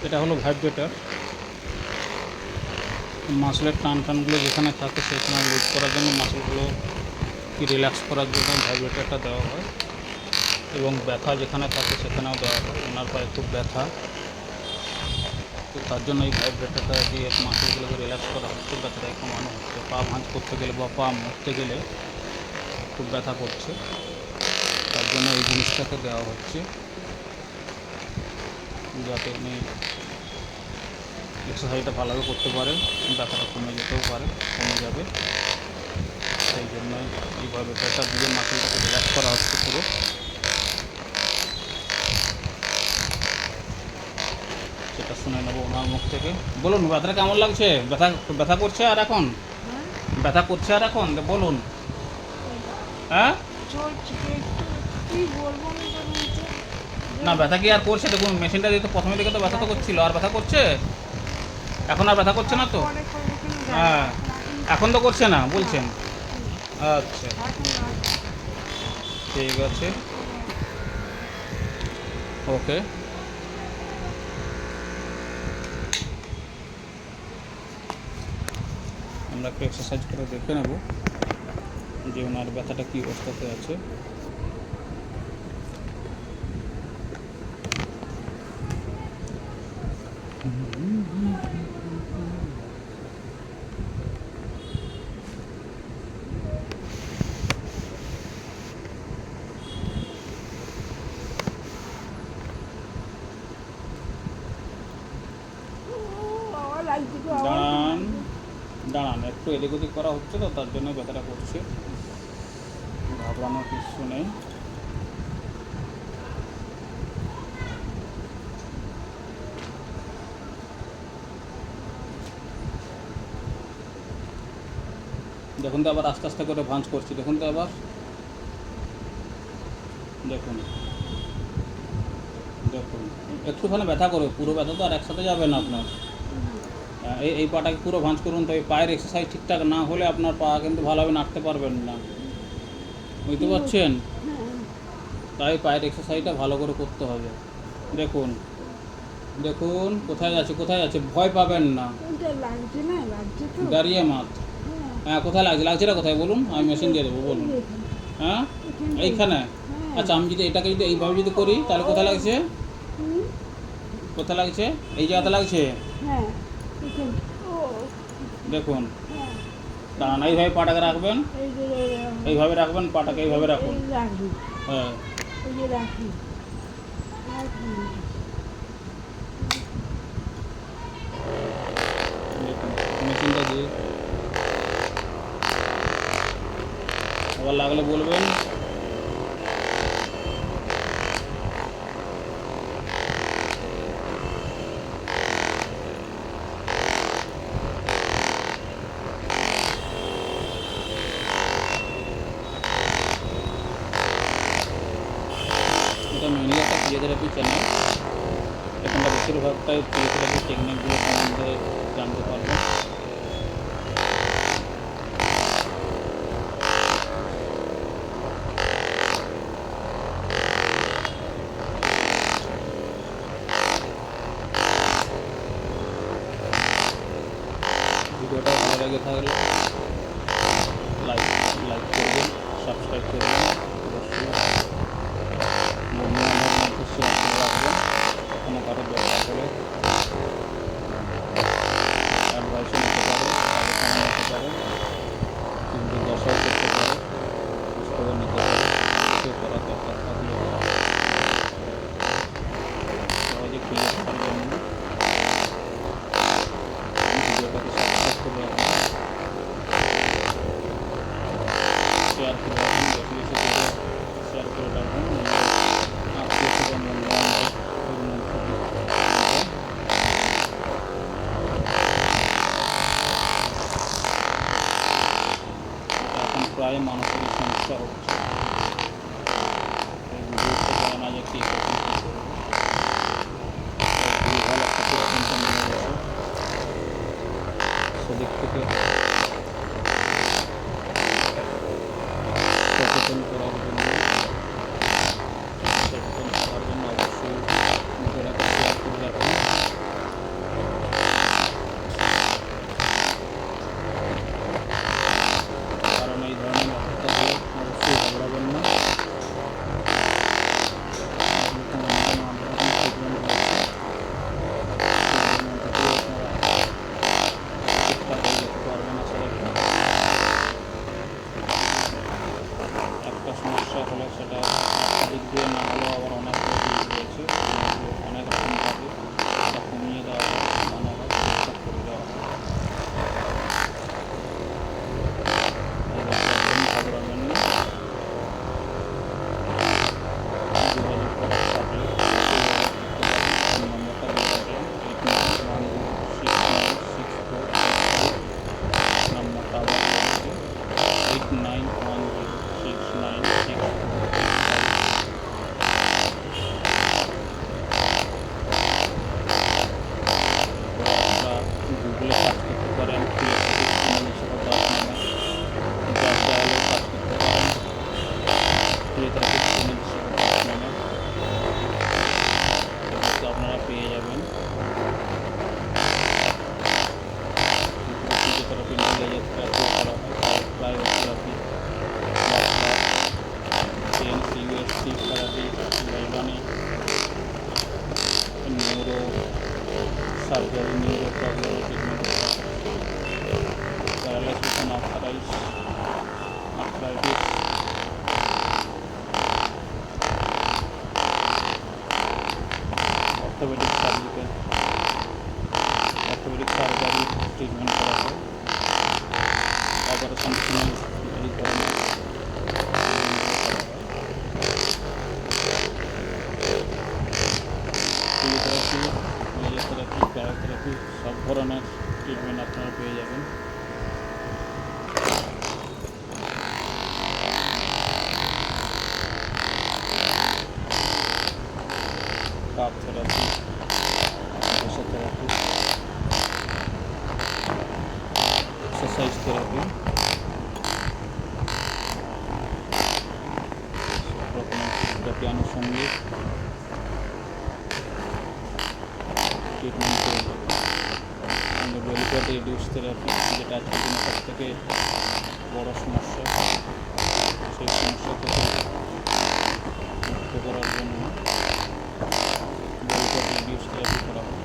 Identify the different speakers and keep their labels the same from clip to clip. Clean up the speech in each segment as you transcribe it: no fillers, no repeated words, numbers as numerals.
Speaker 1: এটা হলো ভাইব্রেটর। মাসলের টানগুলো যেখানে থাকে সেখানে লুজ করার জন্য, মাসলগুলো কি রিল্যাক্স করার জন্য ভাইব্রেটরটা দেওয়া হয়। এবং ব্যথা যেখানে থাকে সেখানেও দেওয়া হয়। ওনার পায়ে খুব ব্যথা, তো তার জন্য এই ভাইব্রেটরটা দিয়ে মাসলগুলোকে রিল্যাক্স করা হচ্ছে, ব্যথাটাকে কমানো হচ্ছে। পা ভাঁজ করতে গেলে বা পা মুড়তে গেলে খুব ব্যথা করছে, তার জন্য এই জিনিসটাকে দেওয়া হচ্ছে, যাতে উনি এক্সারসাইজটা ভালোভাবে করতে পারে, ব্যথাটা কমে যেতেও পারে, কমে যাবে। সেই জন্যই এই ভাইব্রেটরটা দিয়ে মাসলটাকে রিল্যাক্স করা হচ্ছে পুরো। সেটা শুনে নেবো ওনার মুখ থেকে। বলুন, ব্যথাটা কেমন লাগছে? ব্যথা ব্যথা করছে আর এখন? ব্যথা করছে আর এখন বলুন। হ্যাঁ, না ব্যথা কি আর করছে? দেখুন মেশিনটা দিয়ে তো প্রথমে দিকে তো ব্যথা তো করছিল, আর ব্যথা করছে? এখন আর ব্যথা করছে না তো? হ্যাঁ, এখন তো করছে না বলছেন। আচ্ছা, ঠিক আছে, ওকে। আমরা একটু এক্সারসাইজ করে দেখে নেব যে ওনার ব্যথাটা কী অবস্থাতে আছে। দাঁড়ান দাঁড়ান, একটু এদিক ওদিক করা হচ্ছে তো, তার জন্য ব্যথাটা করছে, ঘাবড়ানোর কিছু নেই। দেখুন তো আবার আস্তে আস্তে করে ভাঁজ করছি, দেখুন তো আবার, দেখুন দেখুন একটুখানি ব্যথা করবে, পুরো ব্যথা তো আর একসাথে যাবে না আপনার। এই পাটাকে পুরো ভাঁজ করুন, তো এই পায়ের এক্সারসাইজ ঠিকঠাক না হলে আপনার পা কিন্তু ভালোভাবে নাড়তে পারবেন না, বুঝতে পারছেন? তাই পায়ের এক্সারসাইজটা ভালো করে করতে হবে। দেখুন দেখুন কোথায় যাচ্ছে, কোথায় যাচ্ছে, ভয় পাবেন না, দাঁড়িয়ে মাত। হ্যাঁ, কোথায় লাগছে, লাগছে না কোথায় বলুন, আমি মেশিন দিয়ে দেবো, বলুন। হ্যাঁ, এইখানে। আচ্ছা, আমি যদি এটাকে যদি এইভাবে যদি করি তাহলে কোথায় লাগছে? কোথায় লাগছে? এই জায়গাতে লাগছে। দেখুন, দাঁড়ান, এইভাবে পাটাকে রাখবেন, এইভাবে রাখবেন পাটাকে, এইভাবে রাখুন। হ্যাঁ, দেখুন মেশিনটা দিয়ে আবার লাগলে বলবেন। এটা মেনলি একটা ফিজিওথেরাপি চ্যানেল, এখানটা বেশিরভাগটাই ফিজিওথেরাপি টেকনিকগুলো সম্বন্ধে জানতে পারবেন। ভিডিওটা ভালো লেগে থাকলে লাইক লাইক করবেন, সাবস্ক্রাইব করবেন, অবশ্যই বন্ধুবান্ধবের মধ্যে শেয়ার করে রাখবেন। কোনো কারো দরকার হলে অ্যাডভাইসও নিতে পারে, আলোচনা নিতে পারে, কিন্তু দশাও করতে পারে, পুস্তকও নিতে পারে, কিছু করার দরকার থাকলে সহজে খুঁজে থাকার জন্য ভিডিওটাকে সাবস্ক্রাইব করে রাখুন, শেয়ার করে রাখুন, বেশি বেশি করে শেয়ার করে রাখুন নিজের আত্মীয় স্বজন বন্ধু এখন প্রায় মানসিক সমস্যা হচ্ছে, বুঝতে পারে না যে কী করবে, কী করবে, ভুলভাল একটা সিদ্ধান্ত নিয়ে গেছে। সেদিক থেকে সচেতন করার জন্য, সচেতন থাকার জন্য অবশ্যই ভিডিওটাকে শেয়ার করে রাখুন। আপনারা পেয়ে যাবেন। ফিজিওথেরাপি, লেজার থেরাপিও করা হয়, ক্রায়োথেরাপি, CNC থেরাপি, গাইবানি, neuro surgery, neuro problem treatment করা হয়, paralysis and arthritis, orthopaedic surgery treatment করা হয়, অপারেশন এই ধরনের ফিজিওথেরাপি, লেজার থেরাপি, ক্রায়োথেরাপি সব ধরনের ট্রিটমেন্ট আপনারা পেয়ে যাবেন। Cup therapy, physiotherapy, exercise therapy, সব রকমের থেরাপি আনুষঙ্গিক ট্রিটমেন্ট পেয়ে যাবেন। সঙ্গে বেলিকট রিডিউস থেরাপি, যেটা আজকের দিনে সব থেকে বড় সমস্যা, সেই সমস্যা থেকে মুক্ত করার জন্য বেলিকট রিডিউস থেরাপি করা হয়।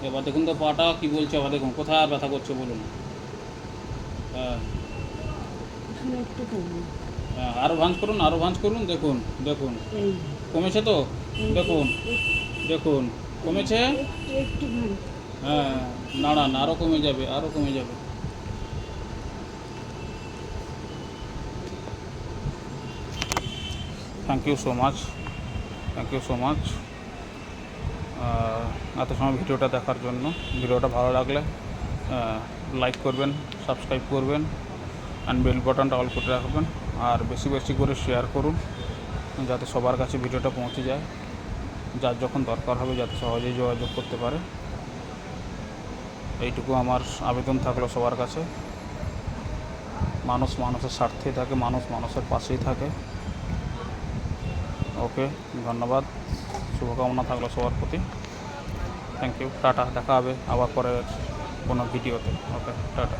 Speaker 1: এবার দেখুন তো পাটা কী বলছে, আবার দেখুন কোথায় আর ব্যথা করছে বলুন। হ্যাঁ হ্যাঁ, আরও ভাঁজ করুন, দেখুন দেখুন কমেছে তো, দেখুন দেখুন কমেছে। হ্যাঁ নাড়ান, আরও কমে যাবে। থ্যাংক ইউ সো মাচ এত সময় ভিডিওটা দেখার জন্য। ভিডিওটা ভালো লাগলে লাইক করবেন, সাবস্ক্রাইব করবেন, অ্যান্ড বেল বাটনটা অল করে রাখবেন, আর বেশি বেশি করে শেয়ার করুন যাতে সবার কাছে ভিডিওটা পৌঁছে যায়, যার যখন দরকার হবে যাতে সহজেই যোগাযোগ করতে পারে। এইটুকু আমার আবেদন থাকলো সবার কাছে। মানুষ মানুষের স্বার্থেই থাকে, মানুষ মানুষের পাশেই থাকে। ওকে, ধন্যবাদ, শুভকামনা থাকলো সবার প্রতি। Thank you, tata. দেখা হবে আবার পরের কোনো ভিডিওতে। Okay, tata.